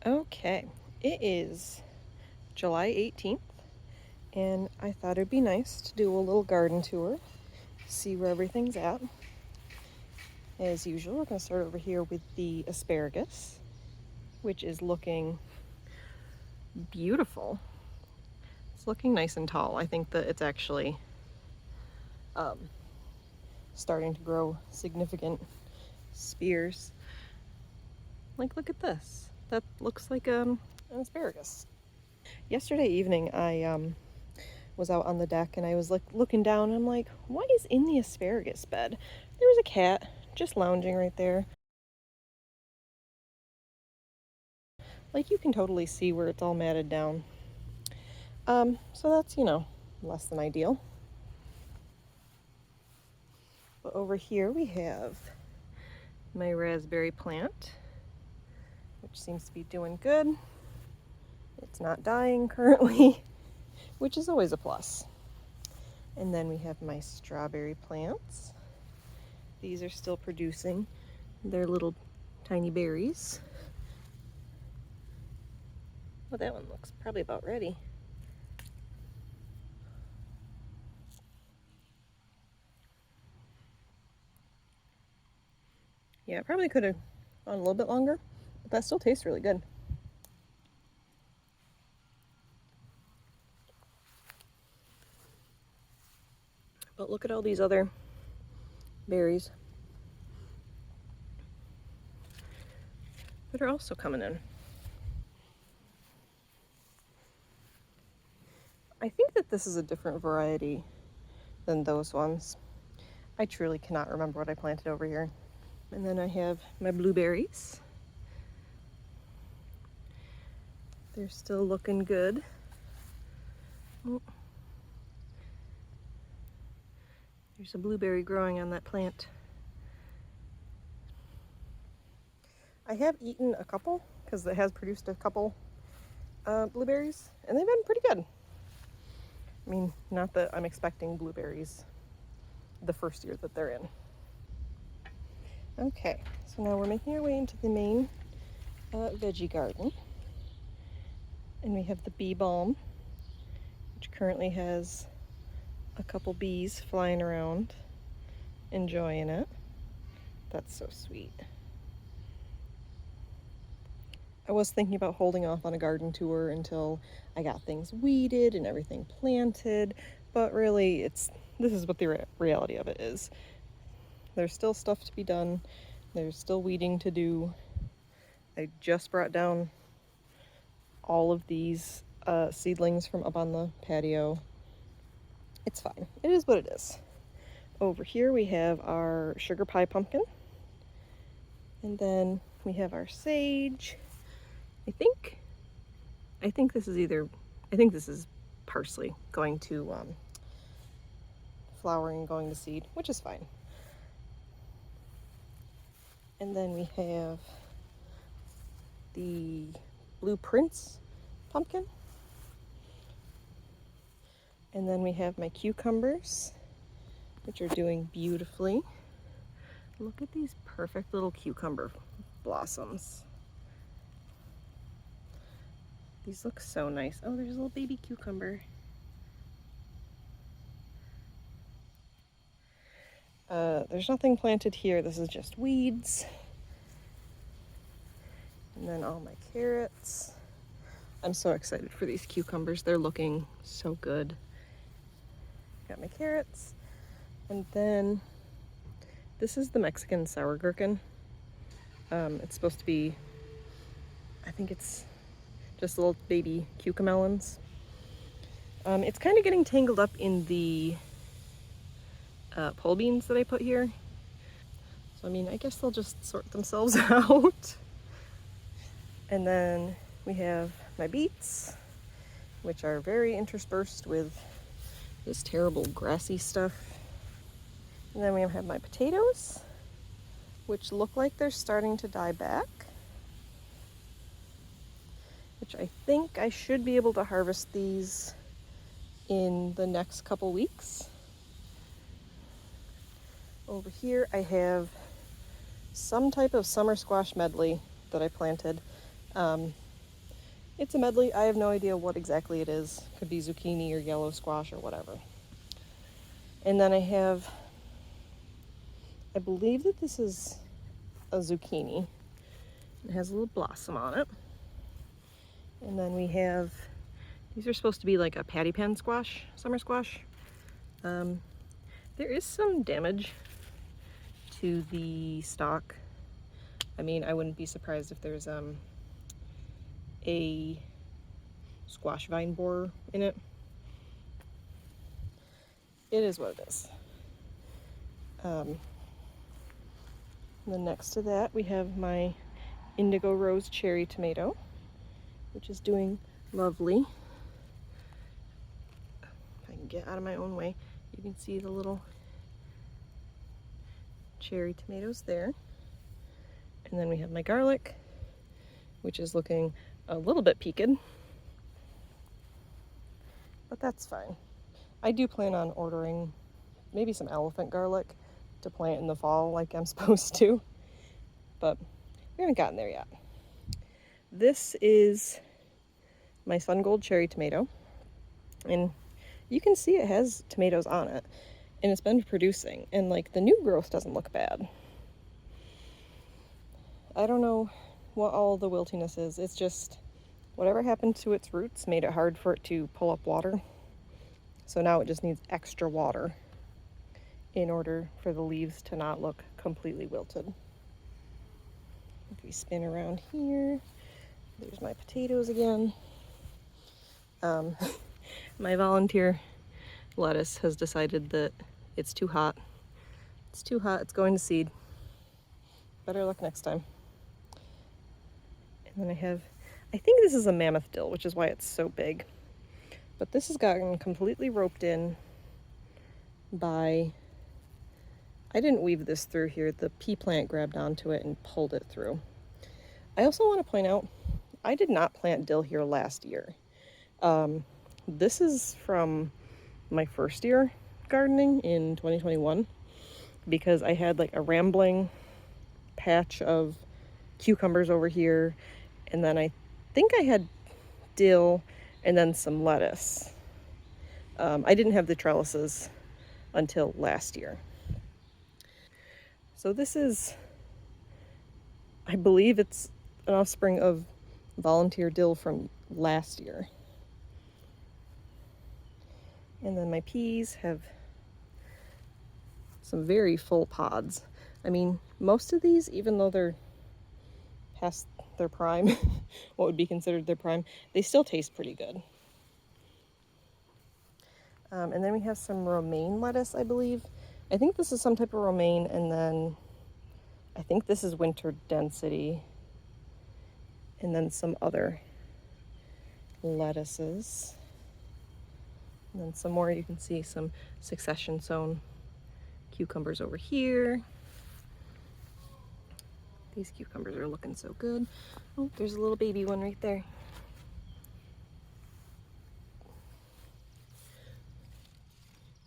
Okay, it is July 18th, and I thought it'd be nice to do a little garden tour, see where everything's at. As usual, we're going to start over here with the asparagus, which is looking beautiful. It's looking nice and tall. I think that it's actually starting to grow significant spears. Like, look at this. That looks like an asparagus. Yesterday evening, I was out on the deck and I was looking down and I'm like, what is in the asparagus bed? There was a cat just lounging right there. Like, you can totally see where it's all matted down. So that's, less than ideal. But over here we have my raspberry plant, which seems to be doing good. It's not dying currently, which is always a plus. And then we have my strawberry plants. These are still producing their little tiny berries. Well, that one looks probably about ready. Yeah, it probably could have gone a little bit longer, but that still tastes really good. But look at all these other berries that are also coming in. I think that this is a different variety than those ones. I truly cannot remember what I planted over here. And then I have my blueberries. They're still looking good. Oh, there's a blueberry growing on that plant. I have eaten a couple because it has produced a couple blueberries, and they've been pretty good. I mean, not that I'm expecting blueberries the first year that they're in. Okay, so now we're making our way into the main veggie garden. And we have the bee balm, which currently has a couple bees flying around, enjoying it. That's so sweet. I was thinking about holding off on a garden tour until I got things weeded and everything planted, but really this is what the reality of it is. There's still stuff to be done. There's still weeding to do. I just brought down all of these seedlings from up on the patio. It's fine. It is what it is. Over here we have our sugar pie pumpkin. And then we have our sage. I think this is parsley going to flowering and going to seed, which is fine. And then we have the Blue Prince pumpkin. And then we have my cucumbers, which are doing beautifully. Look at these perfect little cucumber blossoms. These look so nice. Oh, there's a little baby cucumber. There's nothing planted here. This is just weeds. And then all my carrots. I'm so excited for these cucumbers. They're looking so good. Got my carrots. And then this is the Mexican sour gherkin. It's supposed to be, I think it's just little baby cucamelons. It's kind of getting tangled up in the pole beans that I put here. So, I mean, I guess they'll just sort themselves out. And then we have my beets, which are very interspersed with this terrible grassy stuff. And then we have my potatoes, which look like they're starting to die back, which I think I should be able to harvest these in the next couple weeks. Over here I have some type of summer squash medley that I planted. It's a medley. I have no idea what exactly it is. Could be zucchini or yellow squash or whatever. And then I have, I believe that this is a zucchini. It has a little blossom on it. And then we have, these are supposed to be like a patty pan squash, summer squash. There is some damage to the stalk. I mean, I wouldn't be surprised if there's a squash vine borer in it. It is what it is. Then next to that we have my indigo rose cherry tomato, which is doing lovely. If I can get out of my own way, you can see the little cherry tomatoes there. And then we have my garlic, which is looking a little bit peaked, but that's fine. I do plan on ordering maybe some elephant garlic to plant in the fall like I'm supposed to, but we haven't gotten there yet. This is my Sun Gold cherry tomato, and you can see it has tomatoes on it, and it's been producing, and like the new growth doesn't look bad. I don't know what all the wiltiness is. It's just whatever happened to its roots made it hard for it to pull up water. So now it just needs extra water in order for the leaves to not look completely wilted. If we spin around here, there's my potatoes again. My volunteer lettuce has decided that it's too hot. It's too hot, it's going to seed. Better luck next time. And then I think this is a mammoth dill, which is why it's so big. But this has gotten completely roped in by, I didn't weave this through here, the pea plant grabbed onto it and pulled it through. I also want to point out, I did not plant dill here last year. This is from my first year gardening in 2021, because I had like a rambling patch of cucumbers over here, and then I think I had dill and then some lettuce. I didn't have the trellises until last year. So this is, I believe it's an offspring of volunteer dill from last year. And then my peas have some very full pods. I mean, most of these, even though they're past their prime, what would be considered their prime, they still taste pretty good. And then we have some romaine lettuce, I believe. I think this is some type of romaine, and then I think this is winter density, and then some other lettuces. And then some more, you can see some succession sown cucumbers over here. These cucumbers are looking so good. Oh, there's a little baby one right there.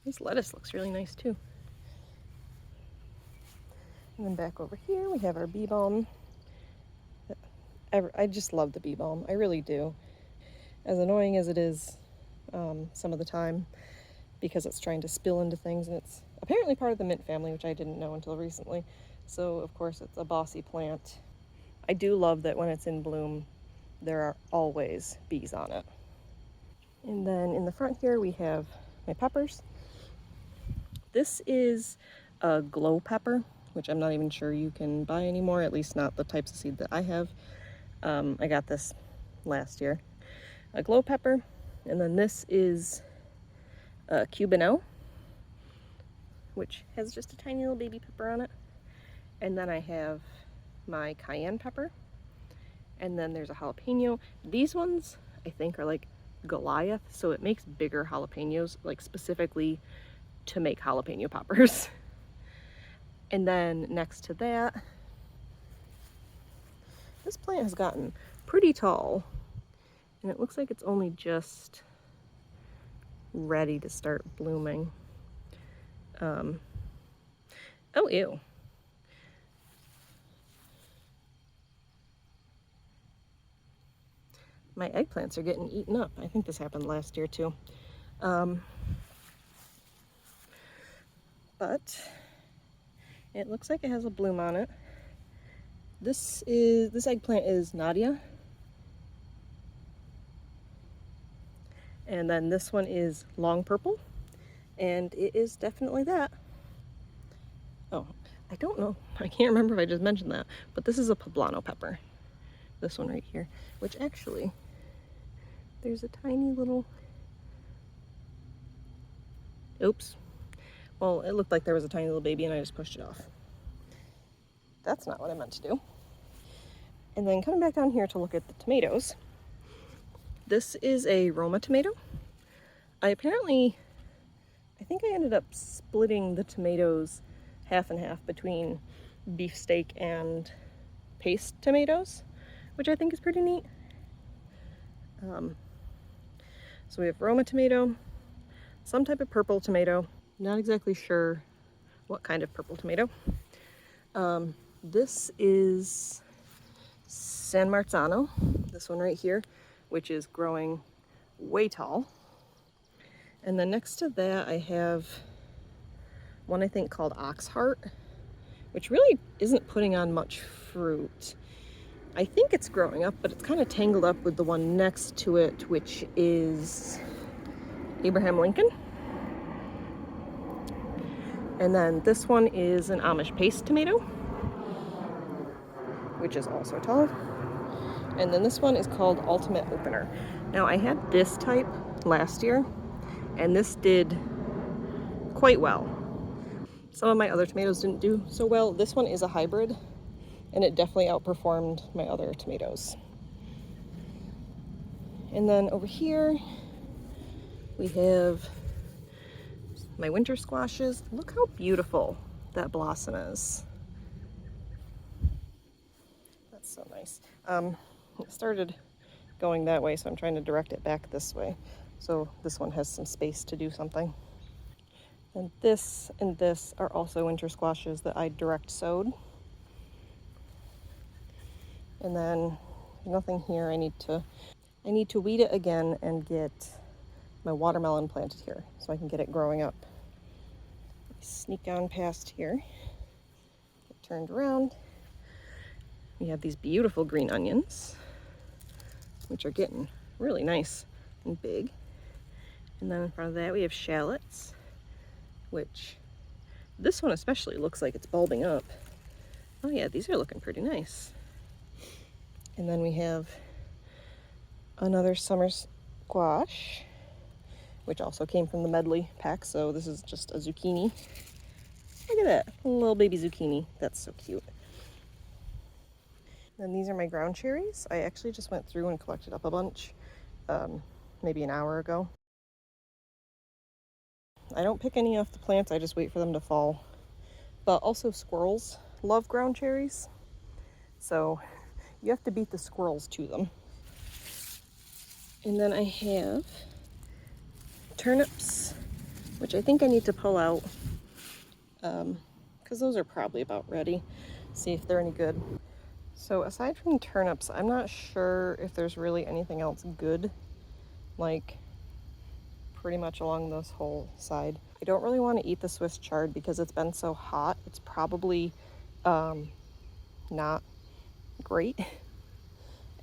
This lettuce looks really nice too. And then back over here we have our bee balm. I just love the bee balm, I really do. As annoying as it is some of the time, because it's trying to spill into things, and it's apparently part of the mint family, which I didn't know until recently. So of course it's a bossy plant. I do love that when it's in bloom, there are always bees on it. And then in the front here we have my peppers. This is a glow pepper, which I'm not even sure you can buy anymore, at least not the types of seed that I have. I got this last year. A glow pepper, and then this is a Cubano, which has just a tiny little baby pepper on it. And then I have my cayenne pepper, and then there's a jalapeno. These ones I think are like Goliath, so it makes bigger jalapenos, like specifically to make jalapeno poppers. And then next to that, this plant has gotten pretty tall, and it looks like it's only just ready to start blooming. Oh, ew. My eggplants are getting eaten up. I think this happened last year too. But it looks like it has a bloom on it. This eggplant is Nadia. And then this one is long purple. And it is definitely that. Oh, I don't know. I can't remember if I just mentioned that. But this is a poblano pepper. This one right here. Which actually, there's a tiny little... Oops. Well, it looked like there was a tiny little baby and I just pushed it off. That's not what I meant to do. And then coming back down here to look at the tomatoes. This is a Roma tomato. I think I ended up splitting the tomatoes half and half between beefsteak and paste tomatoes, which I think is pretty neat. So we have Roma tomato, some type of purple tomato. Not exactly sure what kind of purple tomato. This is San Marzano, this one right here, which is growing way tall. And then next to that I have one I think called Oxheart, which really isn't putting on much fruit. I think it's growing up, but it's kind of tangled up with the one next to it, which is Abraham Lincoln. And then this one is an Amish paste tomato, which is also tall. And then this one is called Ultimate Opener. Now I had this type last year, and this did quite well. Some of my other tomatoes didn't do so well. This one is a hybrid, and it definitely outperformed my other tomatoes. And then over here, we have my winter squashes. Look how beautiful that blossom is. That's so nice. It started going that way, so I'm trying to direct it back this way. So this one has some space to do something. And this are also winter squashes that I direct sowed. And then nothing here. I need to weed it again and get my watermelon planted here so I can get it growing up. Sneak down past here, get turned around. We have these beautiful green onions, which are getting really nice and big. And then in front of that we have shallots, which this one especially looks like it's bulbing up. Oh yeah, these are looking pretty nice. And then we have another summer squash, which also came from the Medley pack, so this is just a zucchini. Look at that, a little baby zucchini. That's so cute. Then these are my ground cherries. I actually just went through and collected up a bunch, maybe an hour ago. I don't pick any off the plants, I just wait for them to fall. But also squirrels love ground cherries, so you have to beat the squirrels to them. And then I have turnips, which I think I need to pull out because those are probably about ready. See if they're any good. So aside from turnips, I'm not sure if there's really anything else good, like pretty much along this whole side. I don't really want to eat the Swiss chard because it's been so hot. It's probably not great.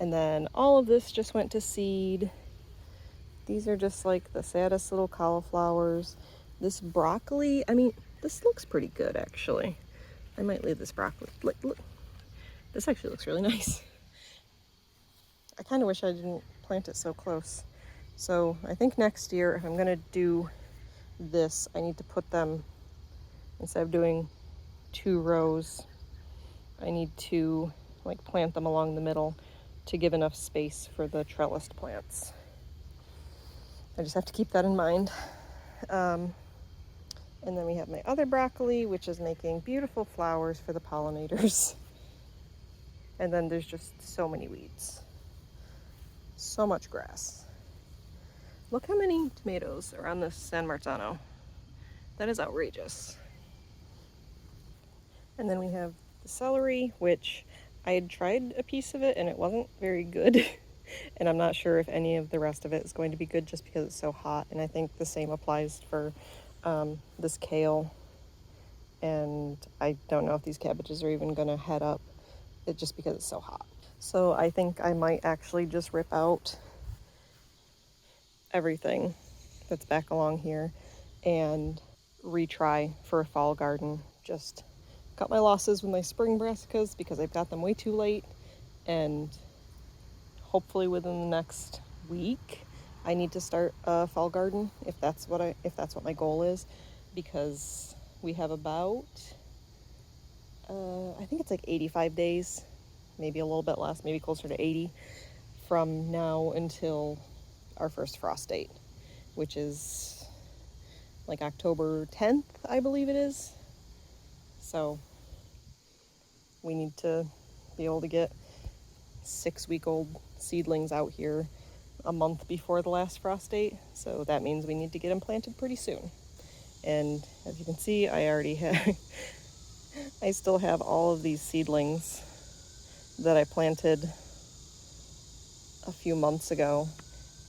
And then all of this just went to seed. These are just like the saddest little cauliflowers. This broccoli, I mean, this looks pretty good actually. I might leave this broccoli. Look. This actually looks really nice. I kind of wish I didn't plant it so close. So I think next year, if I'm gonna do this, I need to put them, instead of doing 2 rows, I need to like plant them along the middle to give enough space for the trellised plants. I just have to keep that in mind. And then we have my other broccoli, which is making beautiful flowers for the pollinators. And then there's just so many weeds. So much grass. Look how many tomatoes are on this San Marzano. That is outrageous. And then we have the celery, which I had tried a piece of it and it wasn't very good. And I'm not sure if any of the rest of it is going to be good just because it's so hot. And I think the same applies for this kale. And I don't know if these cabbages are even going to head up it just because it's so hot. So I think I might actually just rip out everything that's back along here and retry for a fall garden. Just cut my losses with my spring brassicas because I've got them way too late, and hopefully within the next week I need to start a fall garden if that's what my goal is, because we have about I think it's like 85 days, maybe a little bit less, maybe closer to 80 from now until our first frost date, which is like October 10th, I believe it is. So we need to be able to get 6-week-old seedlings out here a month before the last frost date. So that means we need to get them planted pretty soon. And as you can see, I already have, I still have all of these seedlings that I planted a few months ago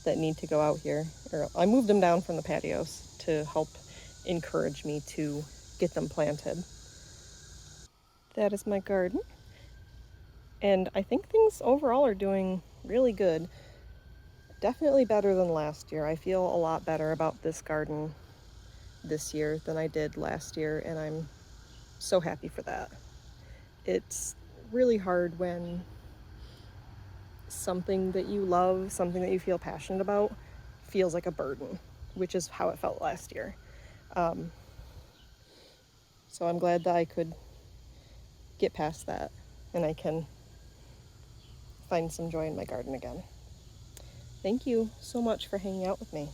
that need to go out here. Or I moved them down from the patios to help encourage me to get them planted. That is my garden. And I think things overall are doing really good. Definitely better than last year. I feel a lot better about this garden this year than I did last year, and I'm so happy for that. It's really hard when something that you love, something that you feel passionate about, feels like a burden, which is how it felt last year. So I'm glad that I could get past that and I can find some joy in my garden again. Thank you so much for hanging out with me.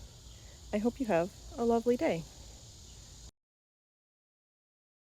I hope you have a lovely day.